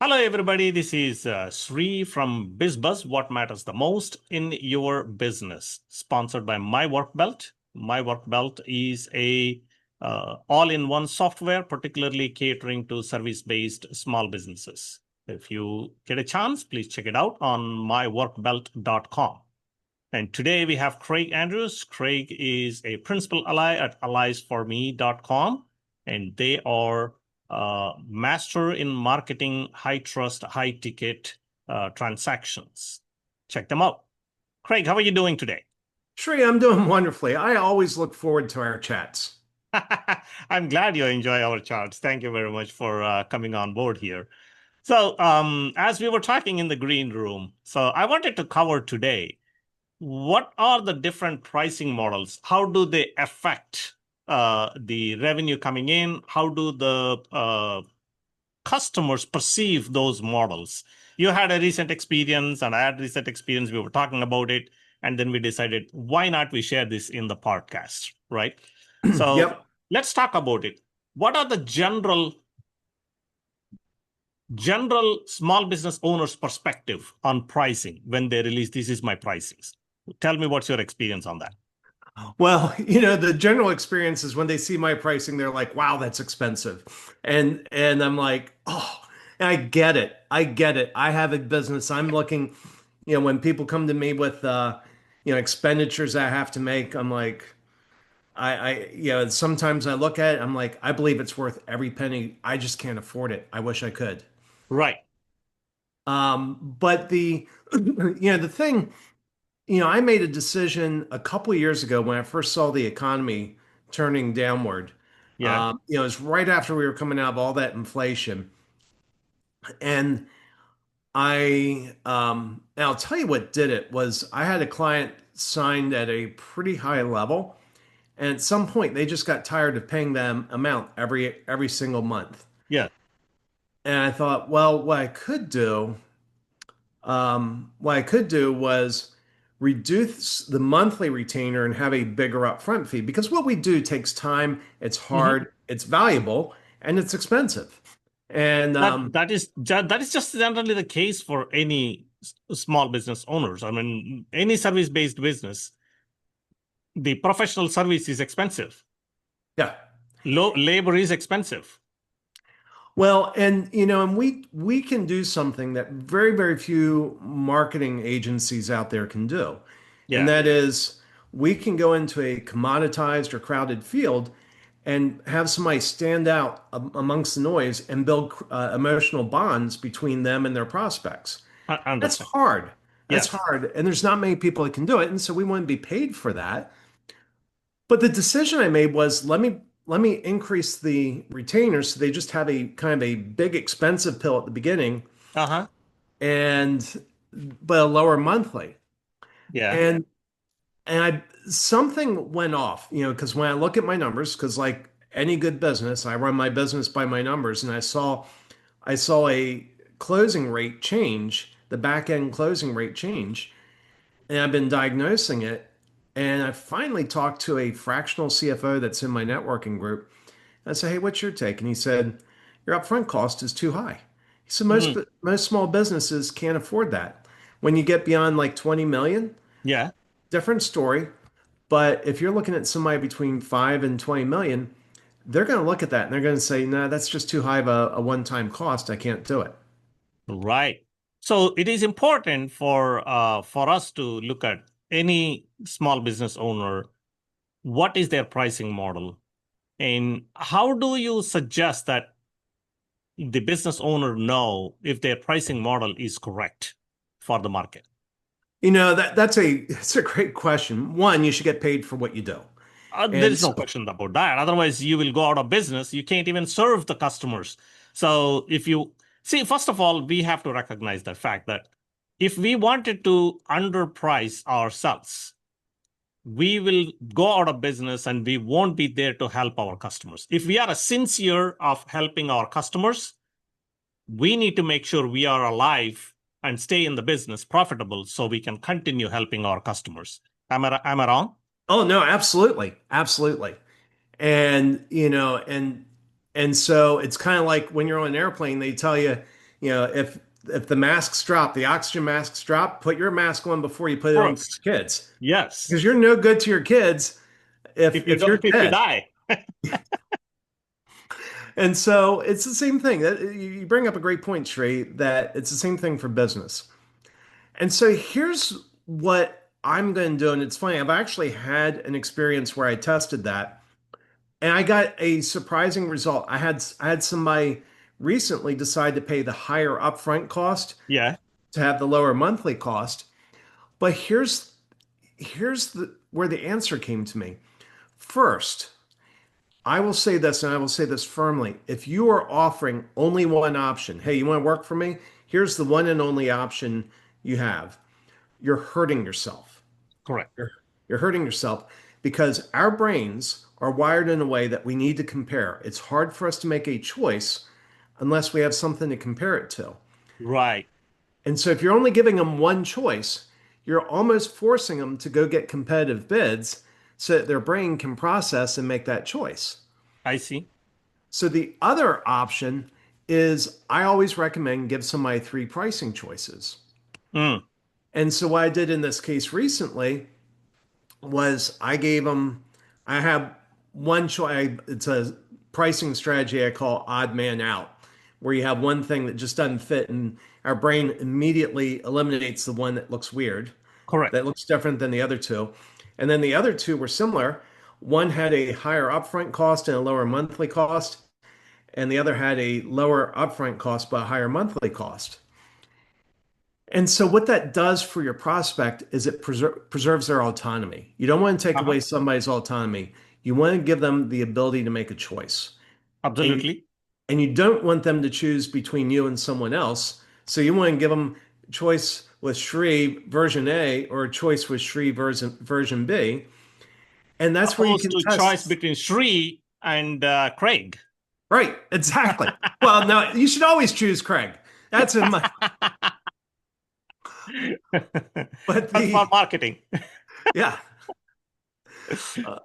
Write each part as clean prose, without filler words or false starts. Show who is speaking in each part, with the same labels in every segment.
Speaker 1: Hello, everybody. This is Sree from BizBuzz, What Matters the Most in Your Business, sponsored by My Work Belt. My Work Belt is a all-in-one software, particularly catering to service-based small businesses. If you get a chance, please check it out on myworkbelt.com. And today we have Craig Andrews. Craig is a principal ally at alliesforme.com, and they are master in marketing high trust, high ticket transactions. Check them out. Craig, how are you doing today?
Speaker 2: Sree, I'm doing wonderfully. I always look forward to our chats.
Speaker 1: I'm glad you enjoy our charts. Thank you very much for coming on board here. So, as we were talking in the green room, so I wanted to cover today what are the different pricing models? How do they affect the revenue coming in? How do the customers perceive those models? You had a recent experience, and I had recent experience. We were talking about it, and then we decided why not we share this in the podcast, right? So
Speaker 2: Yep.
Speaker 1: let's talk about it. What are the general small business owners' perspective on pricing when they release this is my pricings? Tell me what's your experience on that.
Speaker 2: Well, the general experience is when they see my pricing, they're like, "Wow, that's expensive," and I'm like, "Oh, and I get it. I get it. I have a business. I'm looking, when people come to me with, expenditures I have to make, I'm like, sometimes I look at it, I'm like, I believe it's worth every penny. I just can't afford it. I wish I could."
Speaker 1: Right.
Speaker 2: But the thing. I made a decision a couple of years ago when I first saw the economy turning downward.
Speaker 1: Yeah.
Speaker 2: It was right after we were coming out of all that inflation. And and I'll tell you what did it was I had a client signed at a pretty high level. And at some point, they just got tired of paying them amount every single month.
Speaker 1: Yeah.
Speaker 2: And I thought, well, what I could do was reduce the monthly retainer and have a bigger upfront fee because what we do takes time, it's
Speaker 1: Mhm.
Speaker 2: hard, it's valuable, and it's expensive. And
Speaker 1: That is just generally the case for any small business owners. I mean, any service-based business, the professional service is expensive.
Speaker 2: yeah.
Speaker 1: Low labor is expensive.
Speaker 2: Well, and we can do something that very, very few marketing agencies out there can do. And
Speaker 1: Yeah.
Speaker 2: that is we can go into a commoditized or crowded field and have somebody stand out amongst the noise and build emotional bonds between them and their prospects.
Speaker 1: I
Speaker 2: That's
Speaker 1: understand.
Speaker 2: hard. That's
Speaker 1: Yes.
Speaker 2: hard. And there's not many people that can do it. And so we want to be paid for that. But the decision I made was let me increase the retainers so they just have a kind of a big expensive pill at the beginning
Speaker 1: Uh-huh.
Speaker 2: and but a lower monthly.
Speaker 1: Yeah.
Speaker 2: And I something went off, because when I look at my numbers, because like any good business, I run my business by my numbers, and I saw a closing rate change, the back end closing rate change, and I've been diagnosing it. And I finally talked to a fractional CFO that's in my networking group. I said, "Hey, what's your take?" And he said, "Your upfront cost is too high." He said, "Most
Speaker 1: Mhm.
Speaker 2: most small businesses can't afford that. When you get beyond like 20 million,
Speaker 1: Yeah.
Speaker 2: different story. But if you're looking at somebody between 5 and 20 million, they're going to look at that and they're going to say, no, that's just too high of a one-time cost. I can't do it."
Speaker 1: Right. So it is important for us to look at any small business owner, what is their pricing model? And how do you suggest that the business owner know if their pricing model is correct for the market?
Speaker 2: That's a great question. One, you should get paid for what you do.
Speaker 1: There
Speaker 2: And
Speaker 1: is no
Speaker 2: so,
Speaker 1: question about that. Otherwise, you will go out of business. You can't even serve the customers. So, if you see, first of all, we have to recognize the fact that if we wanted to underprice ourselves, we will go out of business and we won't be there to help our customers. If we are a sincere of helping our customers, we need to make sure we are alive and stay in the business profitable so we can continue helping our customers. Am I wrong?
Speaker 2: oh no, absolutely. Absolutely. And so it's kind of like when you're on an airplane, they tell you, If the masks drop, the oxygen masks drop, put your mask on before you put it on for
Speaker 1: Course.
Speaker 2: your kids,
Speaker 1: Yes.
Speaker 2: because you're no good to your kids
Speaker 1: If you
Speaker 2: if
Speaker 1: don't,
Speaker 2: you're
Speaker 1: if you
Speaker 2: dead.
Speaker 1: die.
Speaker 2: And so it's the same thing. That you bring up a great point, Shree, that it's the same thing for business. And so here's what I'm going to do. And it's funny, I've actually had an experience where I tested that and I got a surprising result. I had somebody recently decide to pay the higher upfront cost
Speaker 1: Yeah.
Speaker 2: to have the lower monthly cost. But here's where the answer came to me. First, I will say this, and I will say this firmly. If you are offering only one option, hey, you want to work for me? Here's the one and only option you have. You're hurting yourself.
Speaker 1: Correct.
Speaker 2: You're, you're hurting yourself because our brains are wired in a way that we need to compare. It's hard for us to make a choice unless we have something to compare it to.
Speaker 1: Right.
Speaker 2: And so if you're only giving them one choice, you're almost forcing them to go get competitive bids so that their brain can process and make that choice.
Speaker 1: I see.
Speaker 2: So the other option is I always recommend give somebody three pricing choices.
Speaker 1: Mm,
Speaker 2: And so what I did in this case recently was I gave them, I have one choice. It's a pricing strategy I call odd man out, where you have one thing that just doesn't fit and our brain immediately eliminates the one that looks weird,
Speaker 1: correct.
Speaker 2: that looks different than the other two. And then the other two were similar. One had a higher upfront cost and a lower monthly cost, and the other had a lower upfront cost but a higher monthly cost. And so what that does for your prospect is it preserves their autonomy. You don't want to take
Speaker 1: Uh-huh.
Speaker 2: away somebody's autonomy. You want to give them the ability to make a choice. And
Speaker 1: Absolutely.
Speaker 2: and you don't want them to choose between you and someone else. So you want to give them choice with Sree version A or a choice with Sree version B. And that's where you
Speaker 1: Opposed
Speaker 2: can
Speaker 1: to choice
Speaker 2: test.
Speaker 1: between Sree and Craig.
Speaker 2: Right, exactly. Well, no, you should always choose Craig. That's in my, but
Speaker 1: That's for
Speaker 2: the,
Speaker 1: marketing.
Speaker 2: yeah. Uh,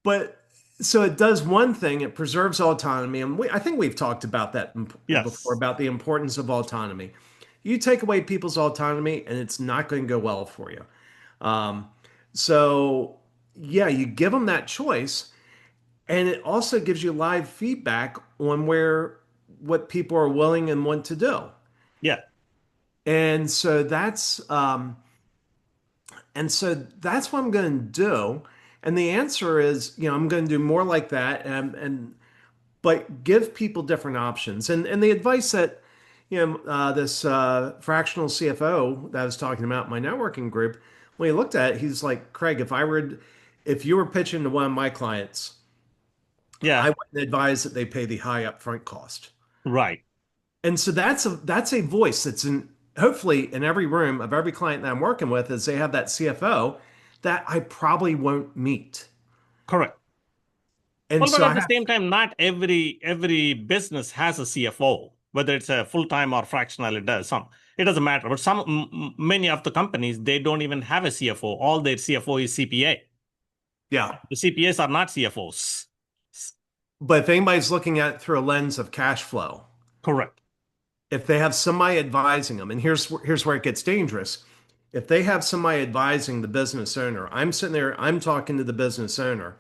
Speaker 2: but so it does one thing, it preserves autonomy. And I think we've talked about that before
Speaker 1: Yes.
Speaker 2: about the importance of autonomy. You take away people's autonomy, and it's not going to go well for you. Um, so, yeah, you give them that choice, and it also gives you live feedback on what people are willing and want to do.
Speaker 1: Yeah.
Speaker 2: And so that's what I'm going to do. And the answer is, I'm going to do more like that, and but give people different options. And the advice that this fractional CFO that I was talking about in my networking group, when he looked at it, he's like, Craig, if you were pitching to one of my clients, I
Speaker 1: Yeah.
Speaker 2: wouldn't advise that they pay the high upfront cost.
Speaker 1: Right.
Speaker 2: And so that's a voice that's in hopefully in every room of every client that I'm working with is they have that CFO that I probably won't meet.
Speaker 1: Correct.
Speaker 2: And
Speaker 1: Well, but
Speaker 2: so
Speaker 1: at
Speaker 2: I
Speaker 1: the
Speaker 2: have
Speaker 1: same time, not every business has a CFO, whether it's a full time or fractional. It doesn't matter. But many of the companies they don't even have a CFO. All their CFO is CPA.
Speaker 2: yeah.
Speaker 1: The CPAs are not CFOs.
Speaker 2: But if anybody's looking at it through a lens of cash flow,
Speaker 1: Correct.
Speaker 2: if they have somebody advising them, and here's where it gets dangerous. If they have somebody advising the business owner, I'm sitting there, I'm talking to the business owner,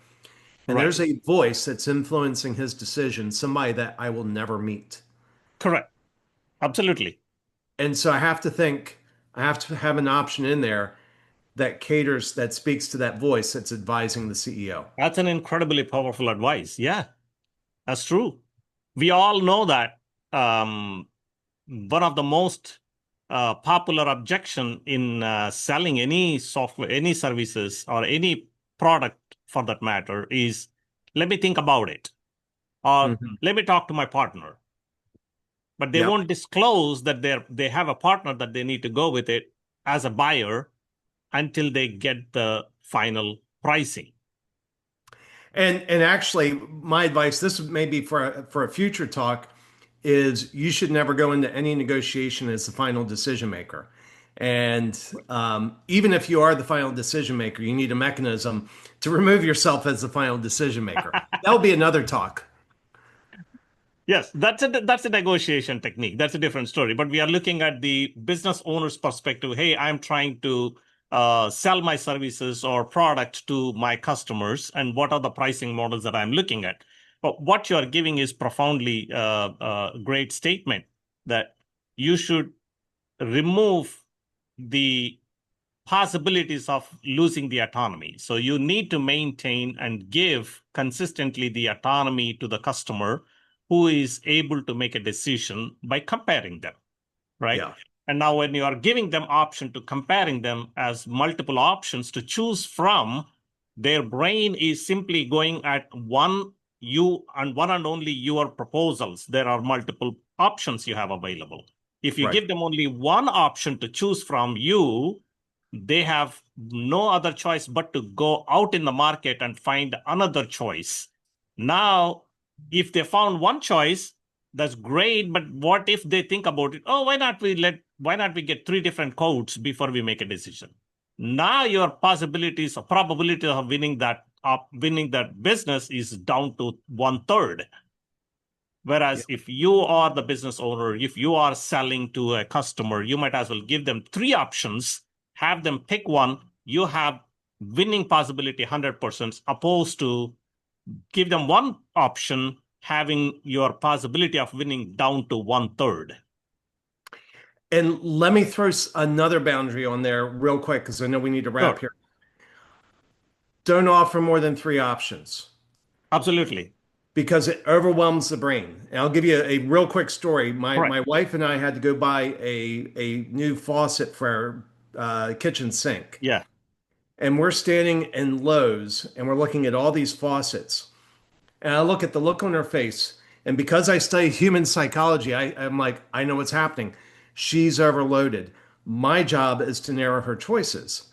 Speaker 2: and
Speaker 1: Right.
Speaker 2: there's a voice that's influencing his decision, somebody that I will never meet.
Speaker 1: Correct. Absolutely.
Speaker 2: And so I have to have an option in there that speaks to that voice that's advising the CEO.
Speaker 1: That's an incredibly powerful advice. Yeah, that's true. We all know that one of the most popular objection in selling any software, any services, or any product for that matter is, let me think about it, or
Speaker 2: Mhm.
Speaker 1: let me talk to my partner. But they
Speaker 2: Yep.
Speaker 1: won't disclose that they have a partner that they need to go with it as a buyer until they get the final pricing.
Speaker 2: And actually, my advice, this may be for a future talk, is you should never go into any negotiation as the final decision maker. And even if you are the final decision maker, you need a mechanism to remove yourself as the final decision maker. That will be another talk.
Speaker 1: Yes, that's a negotiation technique. That's a different story. But we are looking at the business owner's perspective. Hey, I'm trying to sell my services or product to my customers, and what are the pricing models that I'm looking at? But what you are giving is profoundly great statement that you should remove the possibilities of losing the autonomy. So you need to maintain and give consistently the autonomy to the customer who is able to make a decision by comparing them, right?
Speaker 2: Yeah.
Speaker 1: And now when you are giving them option to comparing them as multiple options to choose from, their brain is simply going at one you and one and only your proposals. There are multiple options you have available. If you
Speaker 2: Right.
Speaker 1: give them only one option to choose from you, they have no other choice but to go out in the market and find another choice. Now, if they found one choice, that's great. But what if they think about it? Oh, why not we get three different codes before we make a decision? Now your possibilities or probability of winning that business is down to 1/3.
Speaker 2: Yeah.
Speaker 1: Whereas if you are the business owner, if you are selling to a customer, you might as well give them three options, have them pick one. You have winning possibility 100%, opposed to give them one option, having your possibility of winning down to 1/3.
Speaker 2: And let me throw another boundary on there real quick because I know we need to wrap
Speaker 1: Sure,
Speaker 2: here. Don't offer more than three options
Speaker 1: absolutely.
Speaker 2: because it overwhelms the brain. And I'll give you a real quick story. My
Speaker 1: Correct.
Speaker 2: my wife and I had to go buy a new faucet for our kitchen sink,
Speaker 1: Yeah.
Speaker 2: and we're standing in Lowe's and we're looking at all these faucets. And I look at the look on her face, and because I study human psychology, I'm like, I know what's happening. She's overloaded. My job is to narrow her choices.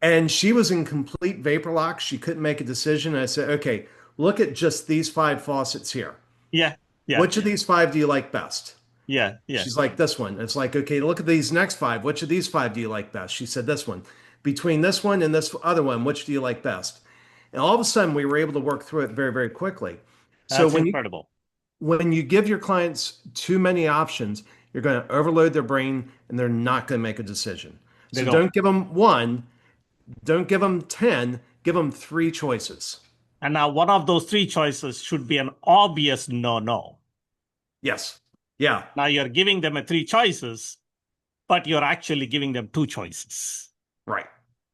Speaker 2: And she was in complete vapor lock. She couldn't make a decision. I said, okay, look at just these five faucets here.
Speaker 1: Yeah. Yeah.
Speaker 2: Which of these five do you like best?
Speaker 1: Yeah. Yeah.
Speaker 2: She's like, this one. It's like, okay, look at these next five. Which of these five do you like best? She said, this one. Between this one and this other one, which do you like best? And all of a sudden, we were able to work through it very, very quickly. So
Speaker 1: That's incredible.
Speaker 2: when you give your clients too many options, you're going to overload their brain and they're not going to make a decision.
Speaker 1: They
Speaker 2: So
Speaker 1: don't.
Speaker 2: don't give them one, don't give them 10, give them three choices.
Speaker 1: And now one of those three choices should be an obvious no, no.
Speaker 2: Yes. Yeah.
Speaker 1: Now you're giving them a three choices, but you're actually giving them two choices.
Speaker 2: Right.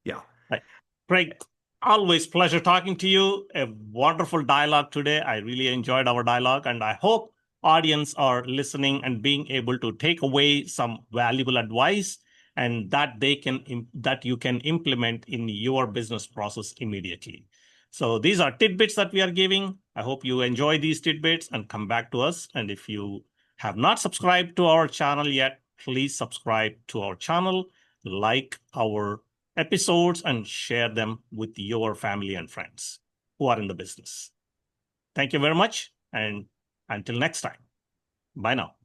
Speaker 2: Yeah.
Speaker 1: Right. Craig, always pleasure talking to you. A wonderful dialogue today. I really enjoyed our dialogue, and I hope audience are listening and being able to take away some valuable advice and that you can implement in your business process immediately. So these are tidbits that we are giving. I hope you enjoy these tidbits and come back to us. And if you have not subscribed to our channel yet, please subscribe to our channel, like our episodes, and share them with your family and friends who are in the business. Thank you very much. And until next time, bye now.